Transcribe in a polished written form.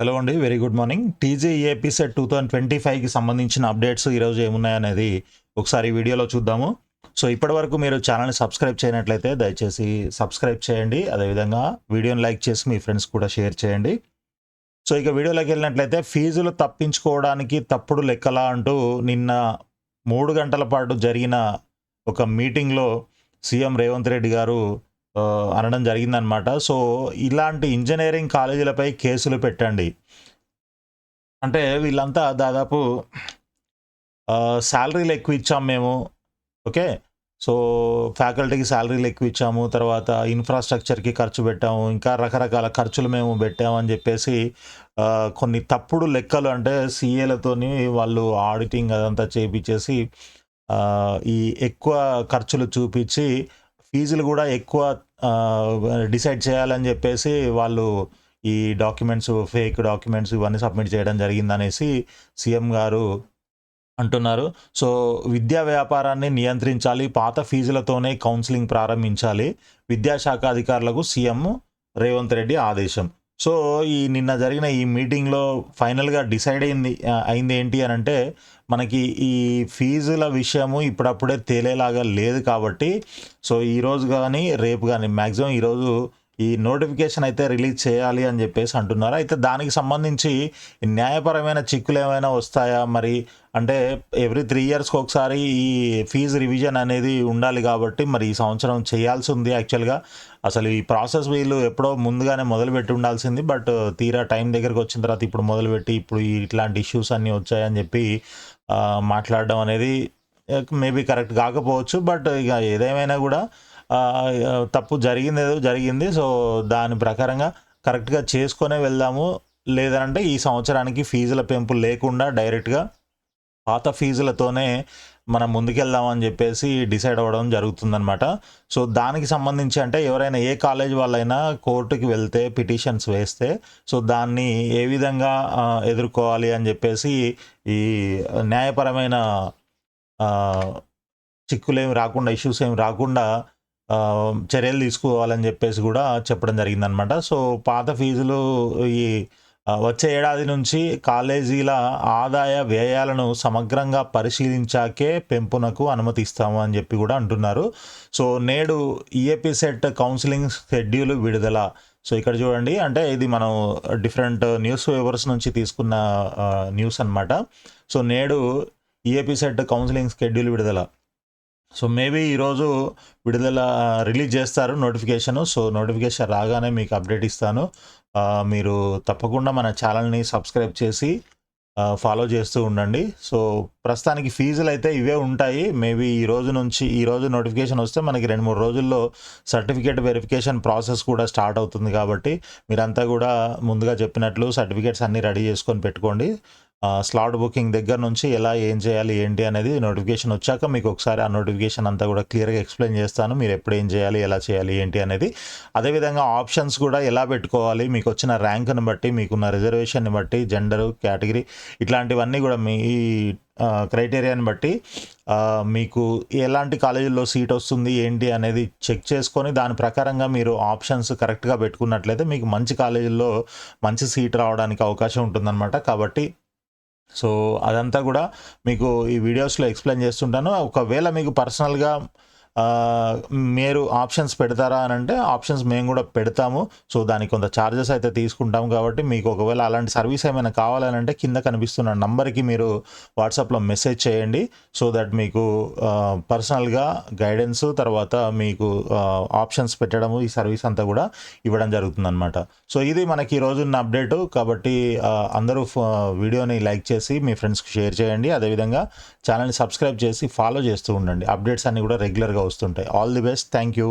Hello అండి. Very good morning. TGAP SET 2025కి సంబంధించిన అప్డేట్స్ ఈరోజు ఏమున్నాయనేది ఒకసారి ఈ వీడియోలో చూద్దాము. సో ఇప్పటివరకు మీరు ఛానల్‌ని సబ్స్క్రైబ్ చేయనట్లయితే దయచేసి సబ్స్క్రైబ్ చేయండి. అదేవిధంగా వీడియోని లైక్ చేసి మీ ఫ్రెండ్స్ కూడా షేర్ చేయండి. సో ఇక వీడియోలోకి వెళ్ళినట్లయితే ఫీజులు తప్పించుకోవడానికి తప్పుడు లెక్కలా అంటూ నిన్న 3 గంటల పాటు జరిగిన ఒక మీటింగ్‌లో సీఎం రేవంత్ రెడ్డి గారు అనడం జరిగిందనమాట. సో ఇలాంటి ఇంజినీరింగ్ కాలేజీలపై కేసులు పెట్టండి. అంటే వీళ్ళంతా దాదాపు సాలరీలు ఎక్కువ ఇచ్చాం మేము. ఓకే. సో ఫ్యాకల్టీకి సాలరీలు ఎక్కువ ఇచ్చాము. తర్వాత ఇన్‌ఫ్రాస్ట్రక్చర్‌కి ఖర్చు పెట్టాము. ఇంకా రకరకాల ఖర్చులు మేము పెట్టాము అని చెప్పేసి కొన్ని తప్పుడు లెక్కలు అంటే సీఏలతోని వాళ్ళు ఆడిటింగ్ అదంతా చేపిచ్చేసి ఈ ఎక్కువ ఖర్చులు చూపిచ్చి ఫీజులు కూడా ఎక్కువ డిసైడ్ చేయాలని చెప్పేసి వాళ్ళు ఈ డాక్యుమెంట్స్ ఫేక్ డాక్యుమెంట్స్ ఇవన్నీ సబ్మిట్ చేయడం జరిగిందనేసి సీఎం గారు అంటున్నారు. సో విద్యా వ్యాపారాన్ని నియంత్రించాలి, పాత ఫీజులతోనే కౌన్సిలింగ్ ప్రారంభించాలి, విద్యాశాఖ అధికారులకు సీఎం రేవంత్ రెడ్డి ఆదేశం. సో ఈ నిన్న జరిగిన ఈ మీటింగ్లో ఫైనల్గా డిసైడ్ అయింది ఏంటి అని అంటే, మనకి ఈ ఫీజుల విషయము ఇప్పుడప్పుడే తేలేలాగా లేదు కాబట్టి, సో ఈరోజు కానీ రేపు కానీ మ్యాక్సిమం ఈరోజు ఈ నోటిఫికేషన్ అయితే రిలీజ్ చేయాలి అని చెప్పేసి అంటున్నారు. అయితే దానికి సంబంధించి న్యాయపరమైన చిక్కులు ఏమైనా వస్తాయా మరి? అంటే ఎవ్రీ 3 ఇయర్స్కి ఒకసారి ఈ ఫీజు రివిజన్ అనేది ఉండాలి కాబట్టి మరి ఈ సంవత్సరం చేయాల్సి ఉంది యాక్చువల్గా. అసలు ఈ ప్రాసెస్ వీళ్ళు ఎప్పుడో ముందుగానే మొదలుపెట్టి ఉండాల్సింది. బట్ తీరా టైం దగ్గరకు వచ్చిన తర్వాత ఇప్పుడు మొదలుపెట్టి ఇప్పుడు ఇట్లాంటి ఇష్యూస్ అన్నీ వచ్చాయని చెప్పి మాట్లాడడం అనేది మేబీ కరెక్ట్ కాకపోవచ్చు. బట్ ఇక ఏదేమైనా కూడా తప్పు జరిగిందేదో జరిగింది. సో దాని ప్రకారంగా కరెక్ట్గా చేసుకొనే వెళ్దాము. లేదంటే ఈ సంవత్సరానికి ఫీజుల పెంపు లేకుండా డైరెక్ట్గా పాత ఫీజులతోనే మనం ముందుకెళ్దామని చెప్పేసి డిసైడ్ అవ్వడం జరుగుతుందనమాట. సో దానికి సంబంధించి అంటే ఎవరైనా ఏ కాలేజ్ వాళ్ళైనా కోర్టుకి వెళ్తే పిటిషన్స్ వేస్తే సో దాన్ని ఏ విధంగా ఎదుర్కోవాలి అని చెప్పేసి ఈ న్యాయపరమైన చిక్కులేమి రాకుండా, ఇష్యూస్ ఏమి రాకుండా చర్యలు తీసుకోవాలని చెప్పేసి కూడా చెప్పడం జరిగిందనమాట. సో పాత ఫీజులు ఈ వచ్చే ఏడాది నుంచి కాలేజీల ఆదాయ వ్యయాలను సమగ్రంగా పరిశీలించాకే పెంపునకు అనుమతిస్తాము అని చెప్పి కూడా అంటున్నారు. సో నేడు ఈఏపీ సెట్ కౌన్సిలింగ్ షెడ్యూల్ విడుదల. సో ఇక్కడ చూడండి, అంటే ఇది మనం డిఫరెంట్ న్యూస్ పేపర్స్ నుంచి తీసుకున్న న్యూస్ అనమాట. సో నేడు ఈఏపీ సెట్ కౌన్సిలింగ్ షెడ్యూల్ విడుదల. సో మేబీ ఈరోజు రిలీజ్ చేస్తారు నోటిఫికేషను. సో నోటిఫికేషన్ రాగానే మీకు అప్డేట్ ఇస్తాను. మీరు తప్పకుండా మన ఛానల్ని సబ్స్క్రైబ్ చేసి ఫాలో చేస్తూ ఉండండి. సో ప్రస్తుతానికి ఫీజులు అయితే ఇవే ఉంటాయి. మేబీ ఈరోజు నోటిఫికేషన్ వస్తే మనకి 2-3 రోజుల్లో సర్టిఫికేట్ వెరిఫికేషన్ ప్రాసెస్ కూడా స్టార్ట్ అవుతుంది కాబట్టి మీరంతా కూడా ముందుగా చెప్పినట్లు సర్టిఫికేట్స్ అన్నీ రెడీ చేసుకొని పెట్టుకోండి. స్లాట్ బుకింగ్ దగ్గర నుంచి ఏం చేయాలి ఏంటి అనేది నోటిఫికేషన్ వచ్చాక మీకు ఒకసారి ఆ నోటిఫికేషన్ అంతా కూడా క్లియర్గా ఎక్స్ప్లెయిన్ చేస్తాను. మీరు ఎప్పుడు ఏం చేయాలి, ఎలా చేయాలి ఏంటి అనేది. అదేవిధంగా ఆప్షన్స్ కూడా ఎలా పెట్టుకోవాలి, మీకు వచ్చిన ర్యాంక్ని బట్టి, మీకున్న రిజర్వేషన్ని బట్టి, జెండరు, కేటగిరీ ఇట్లాంటివన్నీ కూడా మీ క్రైటీరియాని బట్టి మీకు ఎలాంటి కాలేజీల్లో సీట్ వస్తుంది ఏంటి అనేది చెక్ చేసుకొని దాని ప్రకారంగా మీరు ఆప్షన్స్ కరెక్ట్గా పెట్టుకున్నట్లయితే మీకు మంచి కాలేజీల్లో మంచి సీట్ రావడానికి అవకాశం ఉంటుందన్నమాట. కాబట్టి సో అదంతా కూడా మీకు ఈ వీడియోస్లో ఎక్స్ప్లెయిన్ చేస్తుంటాను. ఒకవేళ మీకు పర్సనల్గా మీరు ఆప్షన్స్ పెడతారా అని అంటే ఆప్షన్స్ మేము కూడా పెడతాము. సో దానికి కొంత ఛార్జెస్ అయితే తీసుకుంటాము. కాబట్టి మీకు ఒకవేళ అలాంటి సర్వీస్ ఏమైనా కావాలని అంటే కింద కనిపిస్తున్న నంబర్కి మీరు వాట్సాప్లో మెసేజ్ చేయండి. సో దట్ మీకు పర్సనల్గా గైడెన్స్, తర్వాత మీకు ఆప్షన్స్ పెట్టడము, ఈ సర్వీస్ అంతా కూడా ఇవ్వడం జరుగుతుందన్నమాట. సో ఇది మనకి ఈరోజున్న అప్డేటు. కాబట్టి అందరూ వీడియోని లైక్ చేసి మీ ఫ్రెండ్స్కి షేర్ చేయండి. అదేవిధంగా ఛానల్ని సబ్స్క్రైబ్ చేసి ఫాలో చేస్తూ ఉండండి. అప్డేట్స్ అన్నీ కూడా రెగ్యులర్గా వస్తుంటాయి. All the best. Thank you.